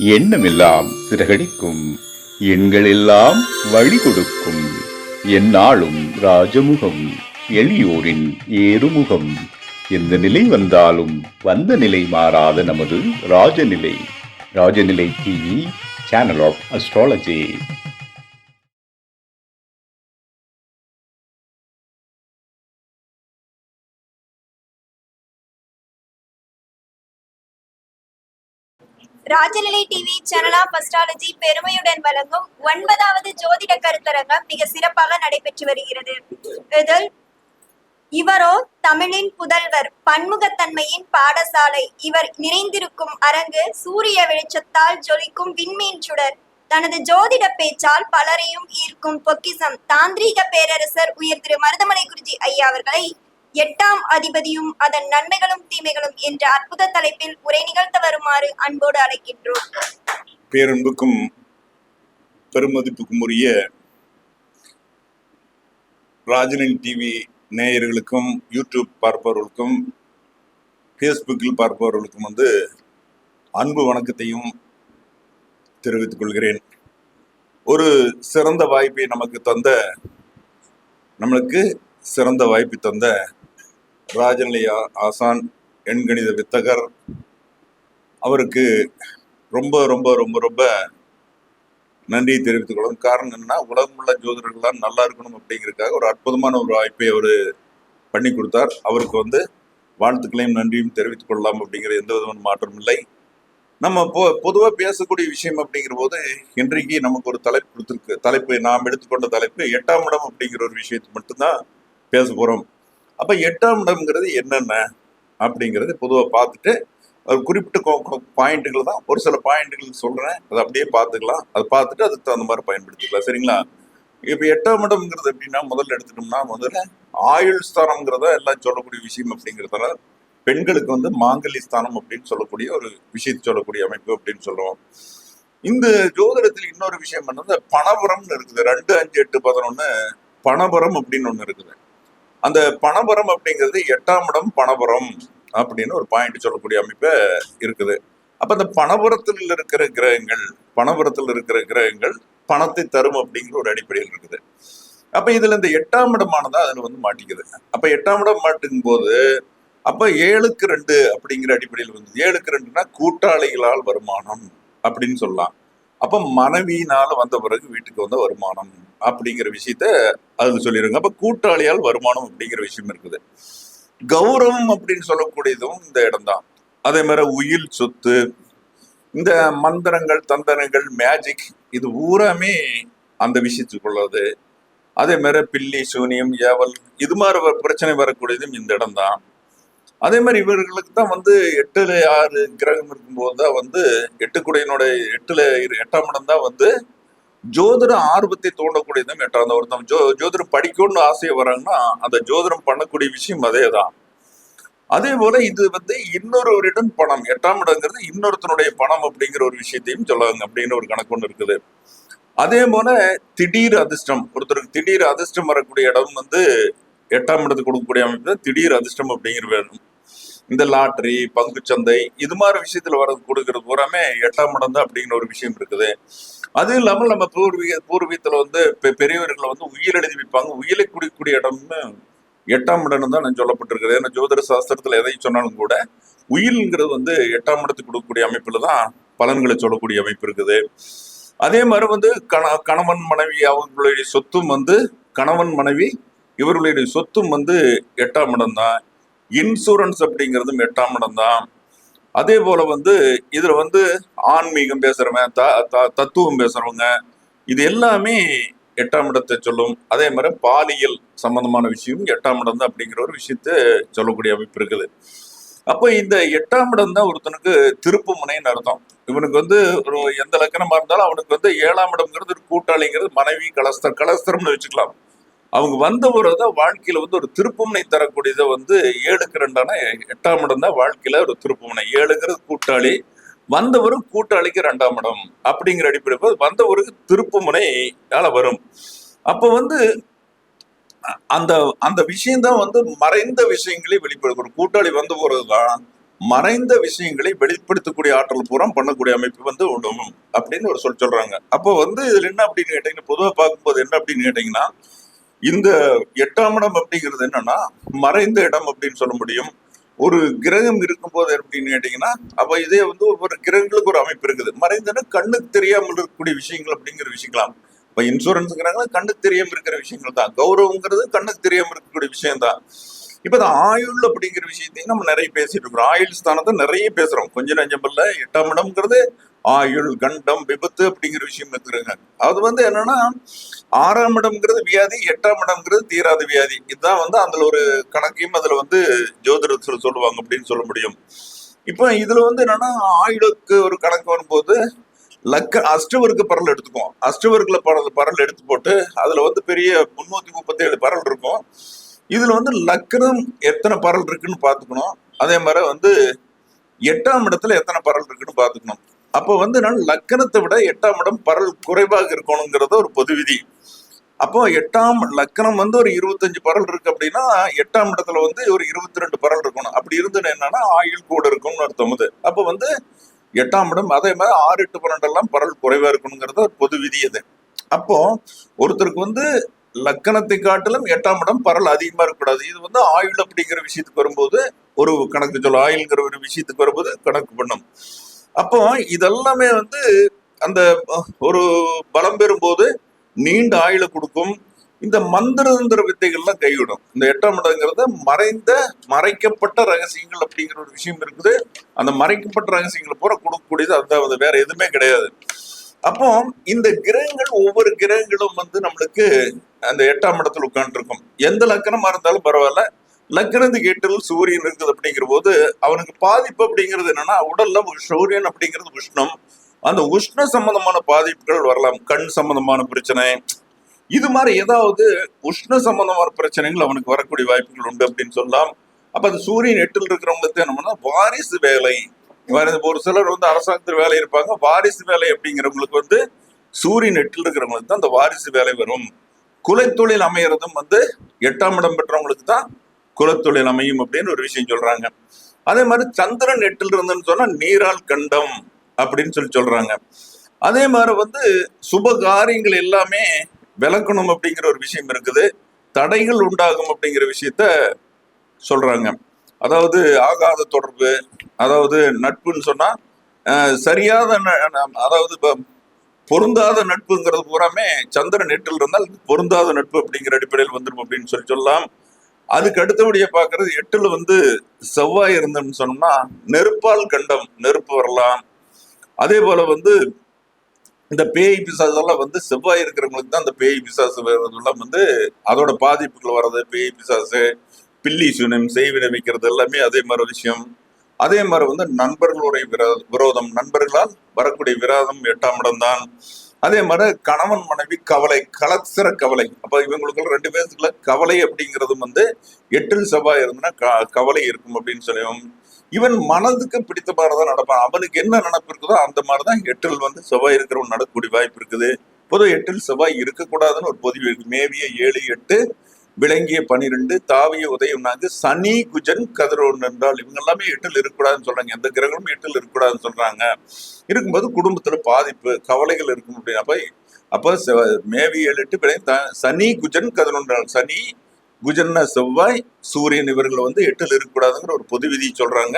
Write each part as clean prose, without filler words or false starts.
எண்ணமெல்லாம் சிறகடிக்கும், எண்களெல்லாம் வழி கொடுக்கும், எந்நாளும் ராஜமுகம், எளியோரின் ஏறுமுகம். எந்த நிலை வந்தாலும் வந்த நிலை மாறாத நமது ராஜநிலை. Rajanilai TV, channel of astrology. Rajanilai TV channel of astrology பெருமையுடன் வழங்கும் 9வது ஜோதிட கருத்தரங்கம் மிக சிறப்பாக நடைபெற்று வருகிறது. இதில் இவரோ தமிழின் புதல்வர், பன்முகத்தன்மையின் பாடசாலை. இவர் நிறைந்திருக்கும் அரங்கு சூரிய வெளிச்சத்தால் ஜொலிக்கும் விண்மீன் சுடர். தனது ஜோதிட பேச்சால் பலரையும் ஈர்க்கும் பொக்கிசம். தாந்திரீக பேரரசர் உயர் திரு மருதமலை குருஜி ஐயா அவர்களை 8ஆம் அதிபதியும் அதன் நன்மைகளும் தீமைகளும் என்ற அற்புத தலைப்பில் உரை நிகழ்த்த வருமாறு அன்போடு அழைக்கின்றோம். பேரன்புக்கும் பெருமதிப்புக்கும் உரிய ராஜனின் டிவி நேயர்களுக்கும், யூடியூப் பார்ப்பவர்களுக்கும், ஃபேஸ்புக்கில் பார்ப்பவர்களுக்கும் அன்பு வணக்கத்தையும் தெரிவித்துக் கொள்கிறேன். ஒரு சிறந்த வாய்ப்பை நம்மளுக்கு சிறந்த வாய்ப்பை தந்த ராஜநிலை ஆசான், எண்கணித வித்தகர் அவருக்கு ரொம்ப ரொம்ப ரொம்ப ரொம்ப நன்றியை தெரிவித்துக் கொள்ளும். காரணம் என்னன்னா, உலகம் உள்ள ஜோதிடர்கள்லாம் நல்லா இருக்கணும் அப்படிங்கிறதுக்காக ஒரு அற்புதமான ஒரு வாய்ப்பை அவர் பண்ணி கொடுத்தார். அவருக்கு வாழ்த்துக்களையும் நன்றியும் தெரிவித்துக் கொள்ளலாம் அப்படிங்கிற எந்த விதமான மாற்றம் இல்லை. நம்ம பொதுவாக பேசக்கூடிய விஷயம் அப்படிங்கிற போது இன்றைக்கு நமக்கு ஒரு தலைப்பு கொடுத்துருக்கு. தலைப்பு நாம் எடுத்துக்கொண்ட தலைப்பு 8ஆம் இடம் அப்படிங்கிற ஒரு விஷயத்தை மட்டும்தான் பேச போறோம். அப்ப 8ஆம் இடம்ங்கிறது என்னென்ன அப்படிங்கிறது பொதுவாக பார்த்துட்டு ஒரு குறிப்பிட்ட பாயிண்ட்டுகள் தான், ஒரு சில பாயிண்ட்டுகள் சொல்றேன், அதை அப்படியே பார்த்துக்கலாம். அதை பார்த்துட்டு அதுக்கு தகுந்த மாதிரி பயன்படுத்திக்கலாம். சரிங்களா? இப்ப 8ஆம் இடம்ங்கிறது எப்படின்னா, முதல்ல எடுத்துட்டோம்னா முதல்ல ஆயுள் ஸ்தானம்ங்கிறத எல்லாம் சொல்லக்கூடிய விஷயம் அப்படிங்கிறதால பெண்களுக்கு மாங்கல்ய ஸ்தானம் அப்படின்னு சொல்லக்கூடிய ஒரு விஷயத்தை சொல்லக்கூடிய அமைப்பு அப்படின்னு சொல்லுவோம். இந்த ஜோதிடத்தில் இன்னொரு விஷயம் பணபுரம்னு இருக்குது. 2, 5, 8, 11 பணபுரம் அப்படின்னு ஒண்ணு இருக்குது. அந்த பணபுரம் அப்படிங்கிறது 8ஆம் இடம் பணபுரம் அப்படின்னு ஒரு பாயிண்ட் சொல்லக்கூடிய அமைப்பு இருக்குது. அப்ப அந்த பணபுரத்தில் இருக்கிற கிரகங்கள் பணத்தை தரும் அப்படிங்கிற ஒரு அடிப்படையில் இருக்குது. அப்ப இதுல இந்த 8ஆம் இடமானதா அதுல மாட்டிக்குது. அப்ப 8ஆம் இடம் மாட்டுக்கும் போது அப்ப 7க்கு 2 அப்படிங்கிற அடிப்படையில் 7க்கு 2னா கூட்டாளிகளால் வருமானம் அப்படின்னு சொல்லலாம். அப்ப மனைவியினால வந்த பிறகு வீட்டுக்கு வந்த வருமானம் அப்படிங்கிற விஷயத்த அதுல சொல்லிடுங்க. அப்ப கூட்டாளியால் வருமானம் அப்படிங்கிற விஷயம் இருக்குது. கௌரவம் அப்படின்னு சொல்லக்கூடியதும் இந்த இடம்தான். அதே மாதிரி உயில் சொத்து, இந்த மந்திரங்கள், தந்திரங்கள், மேஜிக், இது பூராமே அந்த விஷயத்துக்குள்ளது. அதே மாதிரி பில்லி, சூனியம், ஏவல், இது மாதிரி பிரச்சனை வரக்கூடியதும் இந்த இடம் தான். அதே மாதிரி இவர்களுக்கு தான் 8ல 6 கிரகம் இருக்கும்போது தான் 8 குடையினுடைய 8ஆம் இடம் தான் ஜோதிட ஆர்வத்தை தோண்டக்கூடியதும் 8ஆம் இடம். ஒருத்தம் ஜோதிடம் படிக்கணும்னு ஆசையை வராங்கன்னா அந்த ஜோதிடம் பண்ணக்கூடிய விஷயம் அதே தான். அதே போல இது இன்னொருவரிடம் பணம், 8ஆம் இடங்கிறது இன்னொருத்தனுடைய பணம் அப்படிங்கிற ஒரு விஷயத்தையும் சொல்லுவாங்க அப்படின்னு ஒரு கணக்கு ஒன்று இருக்குது. அதே போல திடீர் அதிர்ஷ்டம், ஒருத்தருக்கு திடீர் அதிர்ஷ்டம் வரக்கூடிய இடம் 8ஆம் இடத்துக்கு கொடுக்கக்கூடிய அமைப்பு திடீர் அதிர்ஷ்டம் அப்படிங்கிற வேணும். இந்த லாட்டரி, பங்குச்சந்தை, இது மாதிரி விஷயத்துல கொடுக்கறது பூராமே 8ஆம் இடம் தான் அப்படிங்கிற ஒரு விஷயம் இருக்குது. அது இல்லாமல் நம்ம பூர்வீகத்துல பெரியவர்களை உயிர் எழுதி வைப்பாங்க. உயிரை குடிக்கக்கூடிய இடம்னு 8ஆம் இடம் தான் நான் சொல்லப்பட்டிருக்கிறது. ஏன்னா ஜோதிட சாஸ்திரத்துல எதை சொன்னாலும் கூட உயில்ங்கிறது 8ஆம் இடத்துக்கு கொடுக்கக்கூடிய அமைப்புல தான் பலன்களை சொல்லக்கூடிய அமைப்பு இருக்குது. அதே மாதிரி கணவன் மனைவி அவர்களுடைய சொத்தும் கணவன் மனைவி இவர்களுடைய சொத்தும் 8ஆம் இடம் தான். இன்சூரன்ஸ் அப்படிங்கிறதும் 8ஆம் இடம் தான். அதே போல இதுல ஆன்மீகம் பேசுறவங்க, தத்துவம் பேசுறவங்க, இது எல்லாமே 8ஆம் இடத்தை சொல்லும். அதே மாதிரி பாலியல் சம்பந்தமான விஷயம் 8ஆம் இடம் தான் அப்படிங்கிற ஒரு விஷயத்த சொல்லக்கூடிய அமைப்பு இருக்குது. அப்போ இந்த 8ஆம் இடம் தான் ஒருத்தனுக்கு திருப்பு முனைன்னு அர்த்தம். இவனுக்கு ஒரு எந்த லக்கணமா இருந்தாலும் அவனுக்கு 7ஆம் இடம்ங்கிறது ஒரு கூட்டாளிங்கிறது மனைவி, கலஸ்தரம்னு வச்சுக்கலாம். அவங்க வந்த தான் வாழ்க்கையில ஒரு திருப்புமுனை தரக்கூடியதை 7க்கு 2ஆன 8ஆம் இடம் தான் வாழ்க்கையில ஒரு திருப்புமுனை. 7ங்கிறது கூட்டாளி, வந்தவரும் கூட்டாளிக்கு 2ஆம் இடம் அப்படிங்கிற அடிப்படை வந்தவருக்கு திருப்புமுனையால வரும். அப்ப அந்த அந்த விஷயம்தான் மறைந்த விஷயங்களே வெளிப்படும். ஒரு கூட்டாளி வந்த போறதுதான் மறைந்த விஷயங்களை வெளிப்படுத்தக்கூடிய ஆற்றல் பூரா பண்ணக்கூடிய அமைப்பு வந்து உண்டும் அப்படின்னு ஒரு சொல்றாங்க. அப்போ வந்து இதுல என்ன அப்படின்னு கேட்டீங்கன்னா, பொதுவா பார்க்கும்போது என்ன அப்படின்னு கேட்டீங்கன்னா, இந்த 8ஆம் இடம் அப்படிங்கிறது என்னன்னா மறைந்த இடம் அப்படின்னு சொல்ல முடியும். ஒரு கிரகம் இருக்கும்போது அப்படின்னு கேட்டீங்கன்னா, அப்ப இதே வந்து ஒவ்வொரு கிரகங்களுக்கு ஒரு அமைப்பு இருக்குது. மறைந்தனா கண்ணுக்கு தெரியாமல் இருக்கக்கூடிய விஷயங்கள் அப்படிங்கிற விஷயங்களாம். இப்ப இன்சூரன்ஸ்ங்கிறாங்க, கண்ணுக்கு தெரியாம இருக்கிற விஷயங்கள் தான். கௌரவங்கிறது கண்ணுக்கு தெரியாம இருக்கக்கூடிய விஷயம் தான். இப்ப இந்த ஆயுள் அப்படிங்கிற விஷயத்தையும் நம்ம நிறைய பேசிட்டு இருக்கிறோம். ஆயுள் ஸ்தானத்தை நிறைய பேசுறோம். கொஞ்சம் நஞ்சம் இல்ல. 8ஆம் இடம்ங்கிறது ஆயுள், கண்டம், விபத்து அப்படிங்கிற விஷயம் இருக்குதுங்க. அது வந்து என்னன்னா 6ஆம் இடம்ங்கிறது வியாதி, 8ஆம் இடம்ங்கிறது தீராத வியாதி. இதுதான் வந்து அதுல ஒரு கணக்கையும் அதுல வந்து ஜோதிடத்துல சொல்லுவாங்க அப்படின்னு சொல்ல முடியும். இப்ப இதுல வந்து என்னன்னா ஆயுளுக்கு ஒரு கணக்கு வரும்போது அஷ்டவர்க்க பரல் எடுத்துக்குவோம். அஷ்டவர்க்குல பரல் எடுத்து போட்டு அதுல வந்து பெரிய 337 பரல் இருக்கும். இதுல வந்து லக்னம் எத்தனை பரல் இருக்குன்னு பாத்துக்கணும். அதே மாதிரி வந்து 8ஆம் இடத்துல எத்தனை பரல் இருக்குன்னு பாத்துக்கணும். அப்போ வந்து நான் லக்கணத்தை விட 8ஆம் இடம் பரல் குறைவாக இருக்கணுங்கிறத ஒரு பொது விதி. அப்போ 8ஆம் லக்கணம் வந்து ஒரு 25 பரல் இருக்கு அப்படின்னா 8ஆம் இடத்துல வந்து ஒரு 22 பரல் இருக்கணும். அப்படி இருந்தது என்னன்னா ஆயுள் கூட இருக்கும்னு அர்த்தம். அது அப்போ வந்து 8ஆம் இடம் அதே மாதிரி 6, 8, 12 எல்லாம் பரல் குறைவா இருக்கணுங்கிறது ஒரு பொது விதி அது. அப்போ ஒருத்தருக்கு வந்து லக்கணத்தை காட்டிலும் 8ஆம் இடம் பரல் அதிகமா இருக்கக்கூடாது. இது வந்து ஆயுள் அப்படிங்கிற விஷயத்துக்கு வரும்போது ஒரு கணக்கு சொல்லும். ஆயுள்ங்கிற ஒரு விஷயத்துக்கு வரும்போது கணக்கு பண்ணும். அப்போ இதெல்லாமே வந்து அந்த ஒரு பலம் பெறும்போது நீண்ட ஆயுளை கொடுக்கும். இந்த மந்திர வித்தைகள்லாம் கைவிடும். இந்த 8ஆம் இடங்கிறது மறைக்கப்பட்ட ரகசியங்கள் அப்படிங்கிற ஒரு விஷயம் இருக்குது. அந்த மறைக்கப்பட்ட ரகசியங்களை பூரா கொடுக்கக்கூடியது அதாவது வேற எதுவுமே கிடையாது. அப்போ இந்த கிரகங்கள் ஒவ்வொரு கிரகங்களும் வந்து நம்மளுக்கு அந்த 8ஆம் இடத்துல உட்கார்ந்து இருக்கும். எந்த லக்கணமா இருந்தாலும் பரவாயில்ல, லக்கணத்துக்கு 8ல் சூரியன் இருக்குது அப்படிங்கிற போது அவனுக்கு பாதிப்பு அப்படிங்கிறது என்னன்னா உடல்ல சூரியன் அப்படிங்கிறது உஷ்ணம். அந்த உஷ்ண சம்பந்தமான பாதிப்புகள் வரலாம். கண் சம்பந்தமான பிரச்சனை, இது மாதிரி ஏதாவது உஷ்ண சம்பந்தமான பிரச்சனைகள் அவனுக்கு வரக்கூடிய வாய்ப்புகள் உண்டு அப்படின்னு சொல்லலாம். அப்ப அந்த சூரியன் 8ல் இருக்கிறவங்களுக்கு என்னன்னா வாரிசு வேலை. ஒரு சிலர் வந்து அரசாங்கத்தில் வேலை இருப்பாங்க. வாரிசு வேலை அப்படிங்கிறவங்களுக்கு வந்து சூரியன் 8ல் இருக்கிறவங்களுக்கு தான் அந்த வாரிசு வேலை வரும். குலத்தொழில் அமையறதும் வந்து 8ஆம் இடம் பெற்றவங்களுக்கு தான் குலத்தொழில் அமையும் அப்படின்னு ஒரு விஷயம் சொல்றாங்க. அதே மாதிரி சந்திரன் 8ல் இருந்துன்னு சொன்னா நீரால் கண்டம் அப்படின்னு சொல்றாங்க. அதே மாதிரி வந்து சுப காரியங்கள் எல்லாமே விளக்கணும் அப்படிங்கிற ஒரு விஷயம் இருக்குது. தடைகள் உண்டாகும் அப்படிங்கிற விஷயத்த சொல்றாங்க. அதாவது ஆகாத தொடர்பு, அதாவது நட்புன்னு சொன்னா சரியாத அதாவது பொருந்தாத நட்புங்கிறது பூராமே சந்திரன் 8ல் இருந்தால் பொருந்தாத நட்பு அப்படிங்கிற அடிப்படையில் வந்துடும் அப்படின்னு சொல்லலாம். அதுக்கு அடுத்தபடியா பாக்குறது 8ல் வந்து செவ்வாய் இருந்தோம்னு சொன்னோம்னா நெருப்பால் கண்டம், நெருப்பு வரலாம். அதே போல வந்து இந்த பேய் பிசாசெல்லாம் வந்து செவ்வாய் இருக்கிறவங்களுக்கு தான் அந்த பேய் பிசாசு வர்றதெல்லாம் வந்து அதோட பாதிப்புகள் வர்றது. பேய் பிசாசு, பில்லி சுனம், செய்வினை வைக்கிறது எல்லாமே அதே மாதிரி விஷயம். அதே மாதிரி வந்து நண்பர்களுடைய விரோதம், நண்பர்களால் வரக்கூடிய விரோதம் 8ஆம் இடம் தான். அதே மாதிரி கணவன் மனைவி கவலை, கலத்திர கவலை. அப்ப இவங்களுக்குள்ள 2 பேருக்குள்ள கவலை அப்படிங்கிறதும் வந்து 8ல் செவ்வாய் இருந்ததுன்னா கவலை இருக்கும் அப்படின்னு சொல்லுவோம். இவன் மனதுக்கு பிடித்த மாதிரிதான் நடப்பான். அவனுக்கு என்ன நினப்பு இருக்குதோ அந்த மாதிரிதான் 8ல் வந்து செவ்வாய் இருக்கிறவன் நடக்கக்கூடிய வாய்ப்பு இருக்குது. பொதுவாக 8ல் செவ்வாய் இருக்கக்கூடாதுன்னு ஒரு பொதுவு இருக்கு. மேவிய 7, 8, விளங்கிய 12, தாவிய உதயம் 4, சனி குஜன் கதிரோன் என்றால் இவங்க எல்லாமே 8ல் இருக்கக்கூடாதுன்னு சொல்றாங்க. எந்த கிரகமும் 8ல் இருக்கக்கூடாதுன்னு சொல்றாங்க. இருக்கும்போது குடும்பத்துல பாதிப்பு, கவலைகள் இருக்கும் அப்படின்னு. அப்ப மேவிய 7, 8 சனி குஜன் கதிரோன், சனி குஜன்ன செவ்வாய் சூரியன் இவர்கள் வந்து 8ல் இருக்கக்கூடாதுங்கிற ஒரு பொது விதி சொல்றாங்க.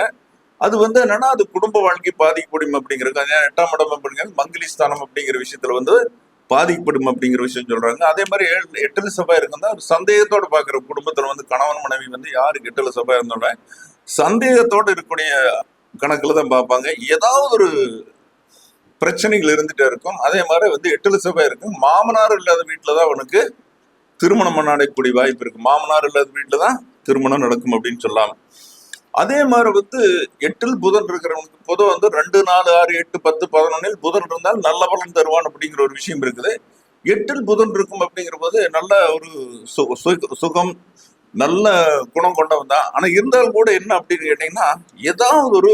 அது வந்து என்னன்னா அது குடும்ப வாழ்க்கை பாதிக்கப்படும் அப்படிங்கிறது. 8ஆம் இடம் அப்படிங்கிறது மங்கிலிஸ்தானம் அப்படிங்கிற விஷயத்துல வந்து பாதிக்கப்படும் அப்படிங்கிற விஷயம் சொல்றாங்க. அதே மாதிரி 8ல் செவ்வாய் இருக்குன்னா ஒரு சந்தேகத்தோட பாக்குற குடும்பத்துல வந்து கணவன் மனைவி வந்து யாருக்கு 8ல் செவ்வாய் இருந்தோட சந்தேகத்தோட இருக்கக்கூடிய கணக்குல தான் பார்ப்பாங்க. ஏதாவது ஒரு பிரச்சனைகள் இருந்துட்டே இருக்கும். அதே மாதிரி வந்து 8ல் செவ்வாய் இருக்கும். மாமனார் இல்லாத வீட்டுலதான் அவனுக்கு திருமணம் நடக்கக்கூடிய வாய்ப்பு இருக்கு. மாமனார் இல்லாத வீட்டுல தான் திருமணம் நடக்கும் அப்படின்னு சொல்லலாம். அதே மாதிரி வந்து 8ல் புதன் இருக்கிறவனுக்கு பொதுவாக வந்து 2, 4, 6, 8, 10, 11 புதன் இருந்தால் நல்ல பலன் தருவான் அப்படிங்கிற ஒரு விஷயம் இருக்குது. 8ல் புதன் இருக்கும் அப்படிங்கிற போது நல்ல ஒரு சுகம், நல்ல குணம் கொண்டவன் தான். ஆனா இருந்தாலும் கூட என்ன அப்படின்னு கேட்டீங்கன்னா ஏதாவது ஒரு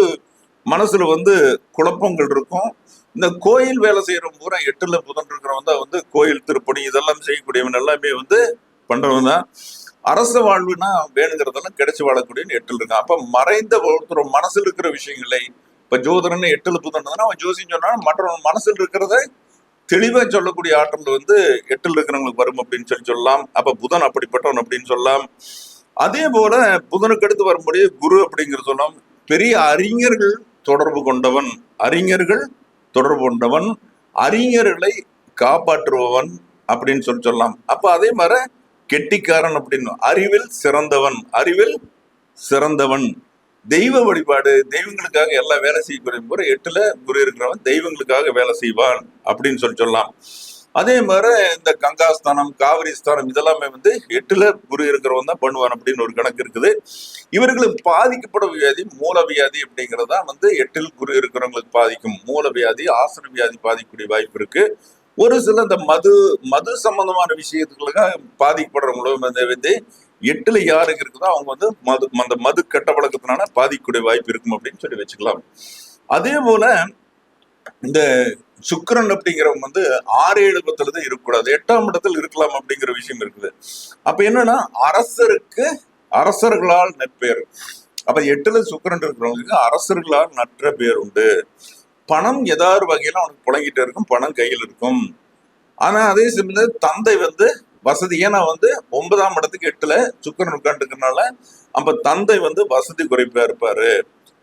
மனசுல வந்து குழப்பங்கள் இருக்கும். இந்த கோயில் வேலை செய்யறவங்க பூரா 8ல் புதன் இருக்கிறவன் தான் வந்து கோயில் திருப்பணி இதெல்லாம் செய்யக்கூடியவன் எல்லாமே வந்து பண்றவன் தான். அரச வாழ்வுனா வேணுங்கிறதெல்லாம் கிடைச்சு வாழக்கூடிய எட்டில் இருக்கான். அப்ப மறைந்த ஒருத்தர் மனசில் இருக்கிற விஷயங்களை, இப்ப ஜோதிடன்னு எட்டுல புதன்னா அவன் ஜோசியம் சொன்னா மற்றவங்க மனசில் இருக்கிறத தெளிவா சொல்லக்கூடிய ஆற்றல் வந்து எட்டில் இருக்கிறவங்களுக்கு வரும் அப்படின்னு சொல்லலாம். அப்ப புதன் அப்படிப்பட்டவன் அப்படின்னு சொல்லலாம். அதே போல புதனுக்கு அடுத்து வரும்படி குரு அப்படிங்கிறது சொல்லலாம். பெரிய அறிஞர்கள் தொடர்பு கொண்டவன், அறிஞர்களை காப்பாற்றுபவன் அப்படின்னு சொல்லலாம். அப்ப அதே மாதிரி கெட்டிக்காரன் அப்படின்னு அறிவில் சிறந்தவன் தெய்வ வழிபாடு, தெய்வங்களுக்காக எல்லாம் வேலை செய்யக்கூடிய போற எட்டுல குரு இருக்கிறவன் தெய்வங்களுக்காக வேலை செய்வான் அப்படின்னு சொல்லலாம். அதே மாதிரி இந்த கங்காஸ்தானம், காவிரி ஸ்தானம் இதெல்லாமே வந்து எட்டுல குரு இருக்கிறவன் தான் பண்ணுவான் அப்படின்னு ஒரு கணக்கு இருக்குது. இவர்களுக்கு பாதிக்கப்படும் வியாதி மூல வியாதி அப்படிங்கிறது தான் வந்து எட்டில் குரு இருக்கிறவங்களுக்கு பாதிக்கும். மூல வியாதி, ஆசன வியாதி பாதிக்கக்கூடிய வாய்ப்பு இருக்கு. ஒரு சில இந்த மது சம்பந்தமான விஷயத்துக்காக பாதிக்கப்படுறவங்களும் வந்து எட்டுல யாருக்கு இருக்குதோ அவங்க வந்து அந்த மது கெட்ட பழக்கத்தினால பாதிக்கக்கூடிய வாய்ப்பு இருக்கும் அப்படின்னு சொல்லி வச்சுக்கலாம். அதே போல இந்த சுக்கிரன் அப்படிங்கிறவங்க வந்து 6-7 பத்துலதான் இருக்கக்கூடாது, 8ஆம் இடத்துல இருக்கலாம் அப்படிங்கிற விஷயம் இருக்குது. அப்ப என்னன்னா அரசர்களால் நற்பேர். அப்ப எட்டுல சுக்கிரன் இருக்கிறவங்களுக்கு அரசர்களால் நற்ற பேர் உண்டு. பணம் ஏதாவது வகையில அவனுக்கு புழங்கிட்டு இருக்கும், பணம் கையில் இருக்கும். ஆனா அதே சமயத்துல தந்தை வந்து வசதி, ஏன்னா வந்து 9ஆம் இடத்துக்கு 8ல சுக்கிரன் உட்காந்துக்கிறதுனால அப்ப தந்தை வந்து வசதி குறைப்பா இருப்பாரு.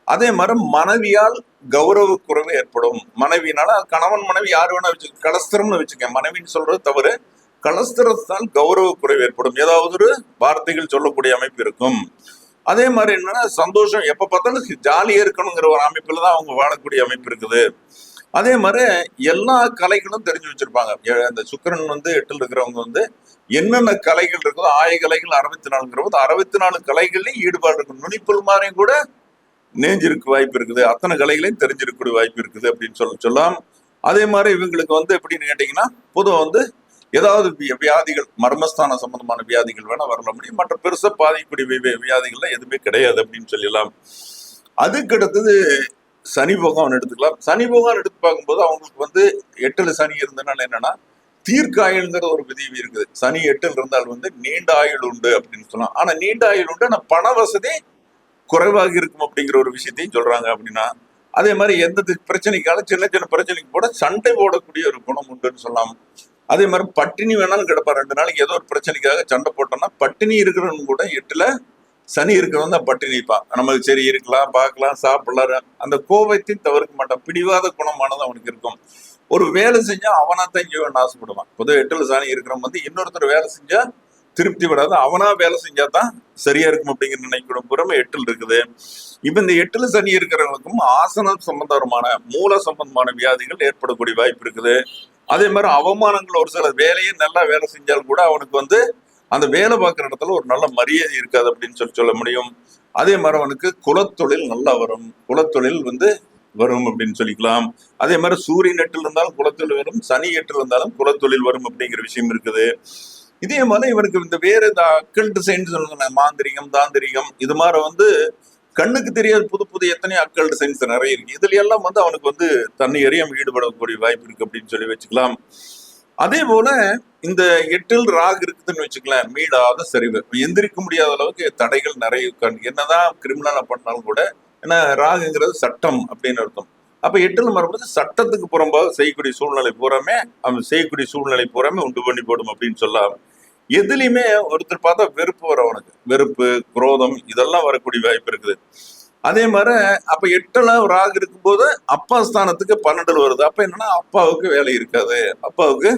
அதே மாதிரி மனைவியால் கௌரவ குறைவு ஏற்படும். மனைவினால கணவன் மனைவி யாரு வேணா வச்சு கலஸ்திரம்னு வச்சுக்க, மனைவின்னு சொல்றது தவறு. கலஸ்திரத்தால் கௌரவ குறைவு ஏற்படும், ஏதாவது ஒரு வார்த்தைகள் சொல்லக்கூடிய அமைப்பு இருக்கும். அதே மாதிரி என்னன்னா சந்தோஷம், எப்ப பார்த்தாலும் ஜாலியா இருக்கணுங்கிற ஒரு அமைப்புல தான் அவங்க வாழக்கூடிய அமைப்பு இருக்குது. அதே மாதிரி எல்லா கலைகளும் தெரிஞ்சு வச்சிருப்பாங்க. இந்த சுக்கிரன் வந்து 8ல் இருக்கிறவங்க வந்து என்னென்ன கலைகள் இருக்குதோ 1000 கலைகள் 64 64 கலைகள்லயும் ஈடுபாடு இருக்கும். நுனிப்புல் மாதிரியும் கூட நேஞ்சிருக்க வாய்ப்பு இருக்குது, அத்தனை கலைகளையும் தெரிஞ்சிருக்கக்கூடிய வாய்ப்பு இருக்குது அப்படின்னு சொல்லலாம். அதே மாதிரி இவங்களுக்கு வந்து எப்படின்னு கேட்டீங்கன்னா பொதுவாக வந்து ஏதாவது வியாதிகள், மர்மஸ்தான சம்பந்தமான வியாதிகள் வேணா வரல முடியும், மற்ற பெருசா பாதிக்கக்கூடிய வியாதிகள்லாம் எதுவுமே கிடையாது அப்படின்னு சொல்லலாம். அதுக்கு அடுத்தது சனி பகவான் எடுத்துக்கலாம். சனி பகவான் எடுத்து பார்க்கும்போது அவங்களுக்கு வந்து 8ல் சனி இருந்ததுனால என்னன்னா தீர்க்காயுள்ங்கிற ஒரு விதி இருக்குது. சனி 8ல் இருந்தால் வந்து நீண்ட ஆயுள் உண்டு அப்படின்னு சொல்லலாம். ஆனா நீண்ட ஆயுள் உண்டு, ஆனா பண வசதி குறைவாக இருக்கும் அப்படிங்கிற ஒரு விஷயத்தையும் சொல்றாங்க. அப்படின்னா அதே மாதிரி எந்த பிரச்சனைக்கால சின்ன சின்ன பிரச்சனைக்கு கூட சண்டை போடக்கூடிய ஒரு குணம் உண்டுன்னு சொல்லலாம். அதே மாதிரி பட்டினி வேணாலும் கிடப்பா, 2 நாளைக்கு ஏதோ ஒரு பிரச்சனைக்காக சண்டை போட்டோம்னா பட்டினி இருக்கிறவங்க கூட 8ல சனி இருக்கிறவன் தான் பட்டினி இருப்பான். நமக்கு சரி இருக்கலாம், பார்க்கலாம், சாப்பிடலாம், அந்த கோபத்தையும் தவிர்க்க மாட்டான். பிடிவாத குணமானது அவனுக்கு இருக்கும். ஒரு வேலை செஞ்சா அவனா தான் இங்க வேணும் ஆசைப்படுவான். பொதுவாக 8ல் சனி இருக்கிறவன் வந்து இன்னொருத்தர் வேலை செஞ்சா திருப்தி விடாது, அவனா வேலை செஞ்சாதான் சரியா இருக்கும் அப்படிங்கிற நினைக்கூட புறமே 8ல் இருக்குது. இப்ப இந்த 8ல் சனி இருக்கிறவங்களுக்கும் ஆசனம் சம்பந்தமான மூல சம்பந்தமான வியாதிகள் ஏற்படக்கூடிய வாய்ப்பு இருக்குது. அதே மாதிரி அவமானங்கள், ஒரு சில வேலையை நல்லா வேலை செஞ்சாலும் கூட அவனுக்கு வந்து அந்த வேலை பார்க்குற இடத்துல ஒரு நல்ல மரியாதை இருக்காது அப்படின்னு சொல்ல முடியும். அதே மாதிரி அவனுக்கு குலத்தொழில் நல்லா வரும், குலத்தொழில் வந்து வரும் அப்படின்னு சொல்லிக்கலாம். அதே மாதிரி சூரியன் 8ல் இருந்தாலும் குலத்தொழில் வரும், சனி 8ல் இருந்தாலும் குலத்தொழில் வரும் அப்படிங்கிற விஷயம் இருக்குது. இதே மாதிரி இவனுக்கு இந்த வேற இந்த அக்கல்ட் சயின்ஸ் சொல்லுங்க, மாந்திரிகம், தாந்திரிகம், இது மாதிரி வந்து கண்ணுக்கு தெரியாத புது புது எத்தனையோ அக்கல்ட் சயின்ஸ் நிறைய இருக்கு. இதுல எல்லாம் வந்து அவனுக்கு வந்து தன்னை அறியாம ஈடுபடக்கூடிய வாய்ப்பு இருக்கு அப்படின்னு சொல்லி வச்சுக்கலாம். அதே போல இந்த 8ல் ராகு இருக்குதுன்னு வச்சுக்கலாம், மீளாத சரிவு, எந்திரிக்க முடியாத அளவுக்கு தடைகள் நிறைய. என்னதான் கிரிமினலா பண்ணாலும் கூட, ஏன்னா ராகுங்கிறது சட்டம் அப்படின்னு அர்த்தம். அப்ப 8ல் வரும்போது சட்டத்துக்கு புறம்பாக செய்யக்கூடிய சூழ்நிலை பூராமே உண்டு பண்ணி போடும் அப்படின்னு சொல்லலாம். எதுலையுமே ஒருத்தர் பார்த்தா வெறுப்பு வர, அவனுக்கு வெறுப்பு, குரோதம் இதெல்லாம் வரக்கூடிய வாய்ப்பு இருக்குது. அதே மாதிரி அப்ப 8ல் ராகு இருக்கும்போது அப்பா ஸ்தானத்துக்கு 12ல் வருது. அப்ப என்னன்னா அப்பாவுக்கு வேலை இருக்காது, அப்பாவுக்கு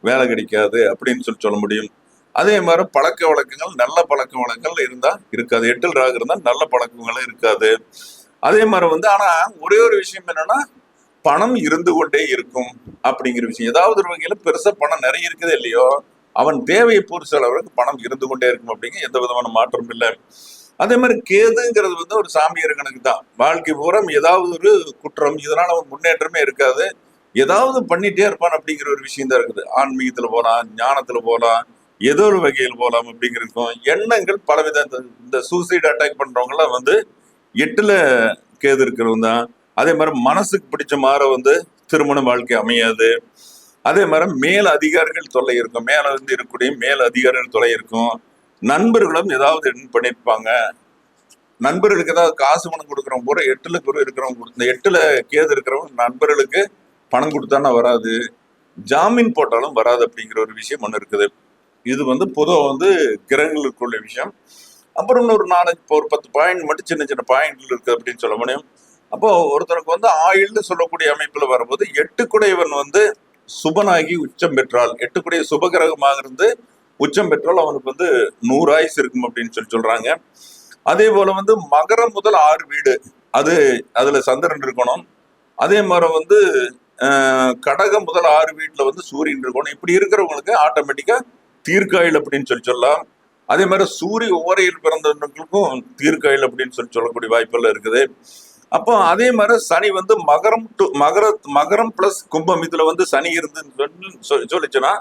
வேலை கிடைக்காது அப்படின்னு சொல்ல முடியும். அதே மாதிரி பழக்க வழக்கங்கள், நல்ல பழக்க வழக்கங்கள் இருந்தா இருக்காது. 8ல் ராகு இருந்தா நல்ல பழக்கங்களும் இருக்காது. அதே மாதிரி வந்து ஆனா ஒரே ஒரு விஷயம் என்னன்னா பணம் இருந்து கொண்டே இருக்கும் அப்படிங்கிற விஷயம். ஏதாவது ஒரு வகையில பெருசா பணம் நிறைய இருக்குதே இல்லையோ, அவன் தேவையை பூர்த்தி அளவுக்கு பணம் இருந்து கொண்டே இருக்கும் அப்படிங்கிற எந்த விதமான மாற்றமும் இல்லை. அதே மாதிரி கேதுங்கிறது வந்து ஒரு சாமியார் கணக்கு தான். வாழ்க்கை பூரா ஏதாவது ஒரு குற்றம், இதனால அவன் முன்னேற்றமே இருக்காது, ஏதாவது பண்ணிட்டே இருப்பான் அப்படிங்கிற ஒரு விஷயம் தான் இருக்குது. ஆன்மீகத்துல போலாம், ஞானத்துல போலாம், ஏதோ ஒரு வகையில் போலாம் அப்படிங்கிற இருக்கும். எண்ணங்கள் பலவித, இந்த சூசைட் அட்டாக் பண்றவங்க எல்லாம் வந்து 8ல் கேது இருக்கிறவங்க தான். அதே மாதிரி மனசுக்கு பிடிச்ச மாதிரி வந்து திருமண வாழ்க்கை அமையாது. அதே மாதிரி மேல் அதிகாரிகள் தொல்லை இருக்கும், மேல வந்து இருக்கக்கூடிய மேல் அதிகாரிகள் தொல்லை இருக்கும். நண்பர்களும் ஏதாவது எர்ன் பண்ணியிருப்பாங்க. நண்பர்களுக்கு ஏதாவது காசு பணம் கொடுக்குறவங்க பூரா 8ல குரு இருக்கிறவங்க, இந்த 8ல கேது இருக்கிறவங்க நண்பர்களுக்கு பணம் கொடுத்தானா வராது, ஜாமீன் போட்டாலும் வராது அப்படிங்கிற ஒரு விஷயம் ஒன்று இருக்குது. இது வந்து பொதுவாக வந்து கிரகங்களுக்குள்ள விஷயம். அப்புறம் இன்னொரு 4 இப்போ ஒரு 10 பாயிண்ட் மட்டும் சின்ன சின்ன பாயிண்ட்கள் இருக்குது அப்படின்னு சொல்ல முடியும். அப்போ ஒருத்தருக்கு வந்து ஆயுள்னு சொல்லக்கூடிய அமைப்புல வரும்போது 8 குடையவன் வந்து சுபனாகி உச்சம் பெற்றால், 8 குடைய சுபகிரகமாக இருந்து உச்சம் பெற்றால் அவனுக்கு வந்து 100 ஆயுசு இருக்கும் அப்படின்னு சொல்றாங்க. அதே போல வந்து மகரம் முதல் 6 வீடு அதுல சந்திரன் இருக்கணும். அதே மாதிரி வந்து கடகம் முதல் 6 வீட்டுல வந்து சூரியன் இருக்கணும். இப்படி இருக்கிறவங்களுக்கு ஆட்டோமேட்டிக்கா தீர்க்காயில் அப்படின்னு சொல்லலாம். அதே மாதிரி சூரிய ஓரையில் பிறந்தவர்களுக்கும் தீர்க்காயில் அப்படின்னு சொல்லக்கூடிய வாய்ப்பெல்லாம் இருக்குது. அப்போ அதே மாதிரி சனி வந்து மகரம் பிளஸ் கும்பம் இதுல வந்து சனி இருந்துன்னு சொல்லிச்சுன்னா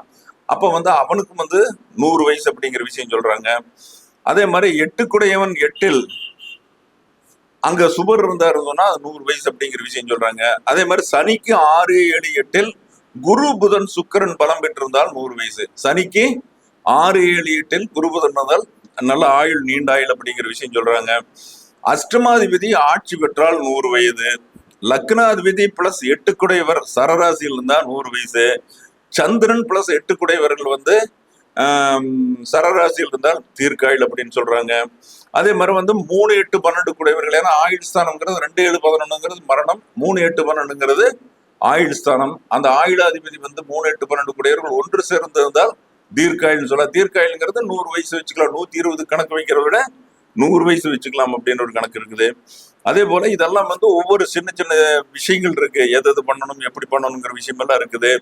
அப்ப வந்து அவனுக்கும் வந்து 100 வயசு அப்படிங்கிற விஷயம் சொல்றாங்க. அதே மாதிரி 8 குடையவன் 8ல் அங்க சுபர் இருந்தாருன்னா அது 100 வயசு அப்படிங்கிற விஷயம் சொல்றாங்க. அதே மாதிரி சனிக்கு 6, 7, 8ல் குரு புதன் சுக்கிரன் பலம் பெற்றிருந்தால் 100 வயசு. சனிக்கு 6, 7, 8ல் குரு புதன் இருந்தால் நல்ல ஆயுள், நீண்ட ஆயுள் அப்படிங்கிற விஷயம் சொல்றாங்க. அஷ்டமாதிபதி ஆட்சி பெற்றால் 100 வயது. லக்னாதிபதி பிளஸ் 8 குடையவர் சரராசியில் இருந்தால் 100 வயசு. சந்திரன் பிளஸ் 8 குடையவர்கள் வந்து சரராசியில் இருந்தால் தீர்க்காயுள் அப்படின்னு சொல்றாங்க. அதே மாதிரி வந்து 3, 8, 12 குடையவர்கள், ஏன்னா ஆயுள் ஸ்தானம்ங்கிறது 2, 7, 11ங்கிறது மரணம், 3, 8, 12ங்கிறது ஆயுள் ஸ்தானம். அந்த ஆயுளாதிபதி வந்து 3, 8, 12 குடையவர்கள் ஒன்று சேர்ந்து இருந்தால் தீர்க்காயுள்னு சொல்லலாம். தீர்க்காயுள்ங்கிறது 100 வயசு வச்சுக்கலாம். 120 கணக்கு வைக்கிறத விட 100 வயசு வச்சுக்கலாம் அப்படின்னு ஒரு கணக்கு இருக்குது. அதே போல இதெல்லாம் வந்து ஒவ்வொரு சின்ன சின்ன விஷயங்கள் இருக்கு, எது பண்ணணும் எப்படி பண்ணணுங்கிற விஷயம் எல்லாம் இருக்குது.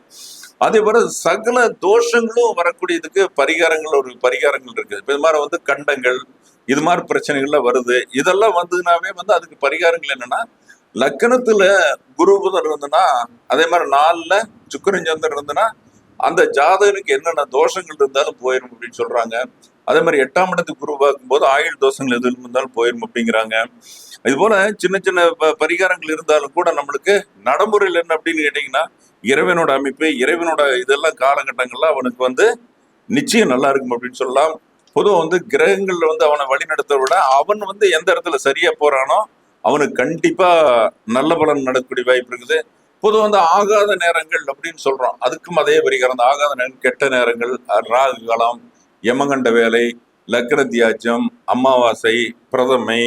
அதே போல சகல தோஷங்களும் வரக்கூடியதுக்கு பரிகாரங்கள் இருக்கு. இது மாதிரி வந்து கண்டங்கள், இது மாதிரி பிரச்சனைகள்லாம் வருது. இதெல்லாம் வந்ததுனாவே வந்து அதுக்கு பரிகாரங்கள் என்னன்னா, லக்கணத்துல குரு புதன் இருந்துன்னா, அதே மாதிரி 4ல சுக்கிரன் சந்திரன் இருந்துன்னா அந்த ஜாதகனுக்கு என்னென்ன தோஷங்கள் இருந்தாலும் போயிடும் அப்படின்னு சொல்றாங்க. அதே மாதிரி 8ஆம் இடத்துக்கு குரு பார்க்கும் போது ஆயுள் தோஷங்கள் எது இருந்தாலும் போயிடும் அப்படிங்கிறாங்க. இது போல சின்ன சின்ன பரிகாரங்கள் இருந்தாலும் கூட நம்மளுக்கு நடைமுறையில் என்ன அப்படின்னு கேட்டீங்கன்னா, இறைவனோட அமைப்பு, இறைவனோட இதெல்லாம் காலகட்டங்கள்ல அவனுக்கு வந்து நிச்சயம் நல்லா இருக்கும் அப்படின்னு சொல்லலாம். பொதுவாக வந்து கிரகங்கள்ல வந்து அவனை வழி நடத்த விட அவன் வந்து எந்த இடத்துல சரியா போறானோ அவனுக்கு கண்டிப்பா நல்ல பலன் நடக்கக்கூடிய வாய்ப்பு இருக்குது. பொதுவாக வந்து ஆகாத நேரங்கள் அப்படின்னு சொல்றோம், அதுக்கும் அதே பரிகாரம் தான். ஆகாத நேரம், கெட்ட நேரங்கள், ராகு காலம், யமகண்ட வேலை, லக்ன தியாஜம், அமாவாசை, பிரதமை,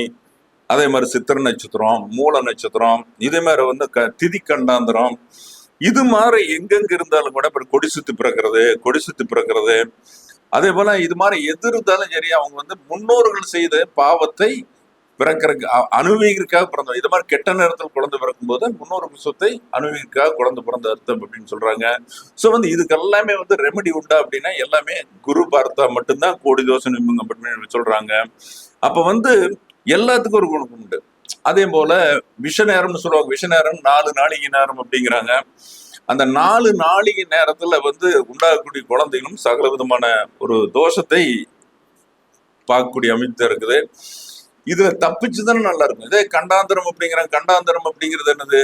அதே மாதிரி சித்திர நட்சத்திரம், மூல நட்சத்திரம், இதே மாதிரி வந்து திதி கண்டாந்திரம், இது மாதிரி எங்கெங்க இருந்தாலும் கூட கொடி சுத்தி பிறக்கிறது, அதே போல இது மாதிரி எது இருந்தாலும் சரி அவங்க வந்து முன்னோர்கள் செய்த பாவத்தை பிறக்கிறதுக்கு அனுபவிக்கிறதுக்காக பிறந்தோம். இது மாதிரி கெட்ட நேரத்தில் குழந்தை பிறக்கும் போது முன்னோர்கள் சொத்தை அனுபவிக்கிறதுக்காக குழந்தை பிறந்த அர்த்தம் அப்படின்னு சொல்றாங்க. ஸோ வந்து இதுக்கு எல்லாமே வந்து ரெமெடி உண்டா அப்படின்னா எல்லாமே குரு பார்த்தா மட்டும்தான் கோடி தோசை நிம்புங்க அப்படின்னு சொல்றாங்க. அப்ப வந்து எல்லாத்துக்கும் ஒரு குணம் உண்டு. அதே போல விஷ நேரம்னு சொல்லுவாங்க. விஷ நேரம் 4 நாளிகை நேரம் அப்படிங்கிறாங்க. அந்த 4 நாளிகை நேரத்துல வந்து உண்டாகக்கூடிய குழந்தைகளும் சகல விதமான ஒரு தோஷத்தை பார்க்கக்கூடிய அமைப்பு இருக்குது. இதுல தப்பிச்சுதானே நல்லா இருக்கும். இதே கண்டாந்திரம் அப்படிங்கிறாங்க. கண்டாந்திரம் அப்படிங்கிறது என்னது?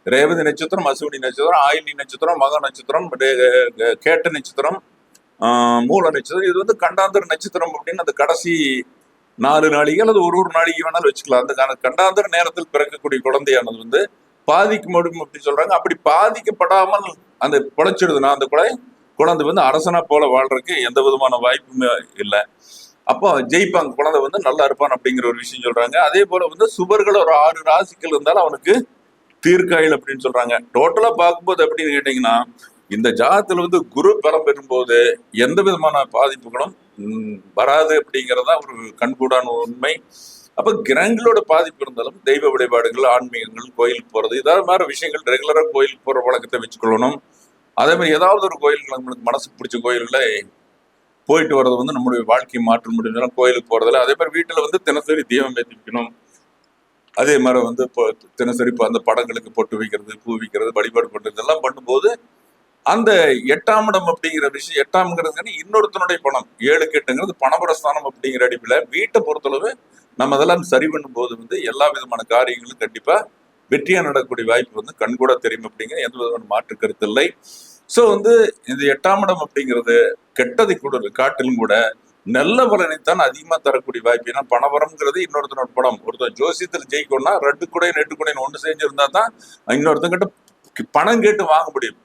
ரேவதி நட்சத்திரம், அசுவினி நட்சத்திரம், ஆயிலி நட்சத்திரம், மக நட்சத்திரம், கேட்ட நட்சத்திரம், மூல நட்சத்திரம், இது வந்து கண்டாந்திர நட்சத்திரம் அப்படின்னு அந்த கடைசி 4 நாளிகை அல்லது ஒரு நாளிகை வேணாலும் வச்சுக்கலாம். அந்த கண்டாந்திர நேரத்தில் பிறக்கக்கூடிய குழந்தையானது வந்து பாதிக்க முடியும் அப்படின்னு சொல்றாங்க. அப்படி பாதிக்கப்படாமல் அந்த பிழைச்சிடுதுன்னா அந்த குழந்தை வந்து அரசனா போல வாழ்றதுக்கு எந்த விதமான வாய்ப்புமே இல்லை. அப்போ ஜெயிப்பாங்க, குழந்தை வந்து நல்லா இருப்பான் அப்படிங்கிற ஒரு விஷயம் சொல்றாங்க. அதே போல வந்து சுபர்கள் ஒரு 6 ராசிகள் இருந்தாலும் அவனுக்கு தீர்க்காயுள் அப்படின்னு சொல்றாங்க. டோட்டலா பார்க்கும்போது எப்படின்னு கேட்டீங்கன்னா, இந்த ஜாதத்துல வந்து குரு பலம் பெறும்போது எந்த விதமான பாதிப்புகளும் வராது அப்படிங்கிறதா ஒரு கண்கூடான உண்மை. அப்ப கிரகங்களோட பாதிப்பு இருந்தாலும் தெய்வ வழிபாடுகள், ஆன்மீகங்கள், கோயிலுக்கு போறது, இதாவது மாதிரி விஷயங்கள் ரெகுலரா கோயிலுக்கு போற வழக்கத்தை வச்சுக்கொள்ளணும். அதே மாதிரி ஏதாவது ஒரு கோயிலுக்கு நம்மளுக்கு மனசுக்கு பிடிச்ச கோயில்களை போயிட்டு வர்றது வந்து நம்மளுடைய வாழ்க்கையை மாற்ற முடியும். கோயிலுக்கு போறதுல அதே மாதிரி வீட்டுல வந்து தினசரி தீபம் ஏற்றி வைக்கணும். அதே மாதிரி வந்து இப்போ தினசரி அந்த படங்களுக்கு பொட்டு வைக்கிறது, பூ வைக்கிறது, வழிபாடு பண்றது இதெல்லாம் பண்ணும்போது அந்த 8ஆம் இடம் அப்படிங்கிற விஷயம், 8ஆம்ங்கிறது இன்னொருத்தனுடைய பணம், 7, 8ங்கிறது பணபரஸ்தானம் அப்படிங்கிற அடிப்பில் வீட்டை பொறுத்தளவு நம்ம அதெல்லாம் சரி பண்ணும் போது வந்து எல்லா விதமான காரியங்களும் கண்டிப்பா வெற்றியா நடக்கக்கூடிய வாய்ப்பு வந்து கண்கூட தெரியும் அப்படிங்கிற எந்த விதமான மாற்று கருத்து இல்லை. ஸோ வந்து இந்த 8ஆம் இடம் அப்படிங்கிறது கெட்டதை கூட காட்டிலும் கூட நல்ல பலனைத்தான் அதிகமா தரக்கூடிய வாய்ப்பு. ஏன்னா பணவரம்ங்கிறது இன்னொருத்தனோட படம். ஒருத்தர் ஜோசியத்தில் ஜெயிக்கணும்னா 2 குடையன் 8 குடையன் ஒன்று செஞ்சிருந்தா தான் இன்னொருத்தங்கிட்ட பணம் கேட்டு வாங்க முடியும்.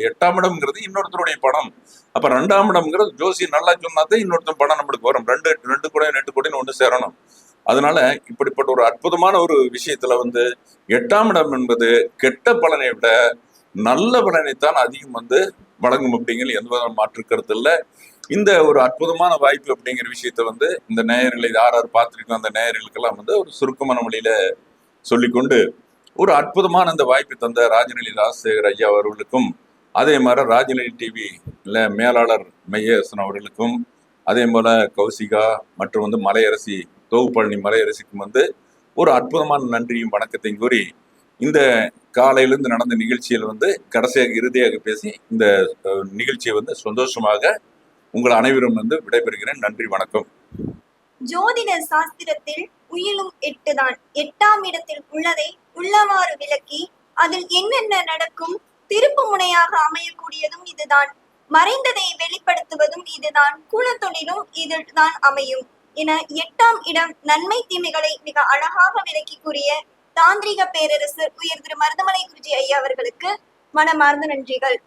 8ஆம் இடம்ங்கிறது இன்னொருத்தருடைய பணம். அப்ப 2ஆம் இடம்ங்கிறது ஜோசியம் நல்லா சொன்னாதான் இன்னொருத்தன் பணம் நம்மளுக்கு வரும். 2 குடையன் 8 குடையன் ஒன்று சேரணும். அதனால இப்படிப்பட்ட ஒரு அற்புதமான ஒரு விஷயத்துல 8ஆம் இடம் என்பது கெட்ட பலனை விட நல்ல பலனைத்தான் அதிகம் வழங்கும் அப்படிங்கிற எந்த விதமான மாற்று கருத்து இல்லை. இந்த ஒரு அற்புதமான வாய்ப்பு அப்படிங்கிற விஷயத்த இந்த நேயர்களை யார் பார்த்திருக்கோம் அந்த நேயர்களுக்கெல்லாம் ஒரு சுருக்கமான மொழியில சொல்லிக்கொண்டு ஒரு அற்புதமான அந்த வாய்ப்பை தந்த ராஜநிலை ராஜசேகர் ஐயா அவர்களுக்கும், அதே மாதிரி ராஜநிலை டிவி மேலாளர் மையரசன் அவர்களுக்கும், அதே போல கௌசிகா மற்றும் மலையரசி தொகுப்பழனி மலையரசிக்கும் ஒரு அற்புதமான நன்றியும் வணக்கத்தையும் கூறி இந்த காலையிலிருந்து நடந்த நிகழ்ச்சியில் கடைசியாக இறுதியாக பேசி இந்த நிகழ்ச்சியை சந்தோஷமாக உங்கள் அனைவரும் விடைபெறுகிறேன். நன்றி, வணக்கம். ஜோதிட சாஸ்திரத்தில் உயிலும் 8 தான். 8ஆம் இடத்தில் உள்ளதை உள்ளவாறு விளக்கி அதில் என்னென்ன நடக்கும் திருப்பு முனையாக அமையக்கூடியதும் இதுதான். மறைந்ததை வெளிப்படுத்துவதும் இதுதான். குலத்தொழிலும் இதுதான் அமையும் என 8ஆம் இடம் நன்மை தீமைகளை மிக அழகாக விளக்கி கூறிய தாந்திரிக பேரரசர் உயர் திரு மருதமலை குருஜி ஐயா அவர்களுக்கு மனமார்ந்த நன்றிகள்.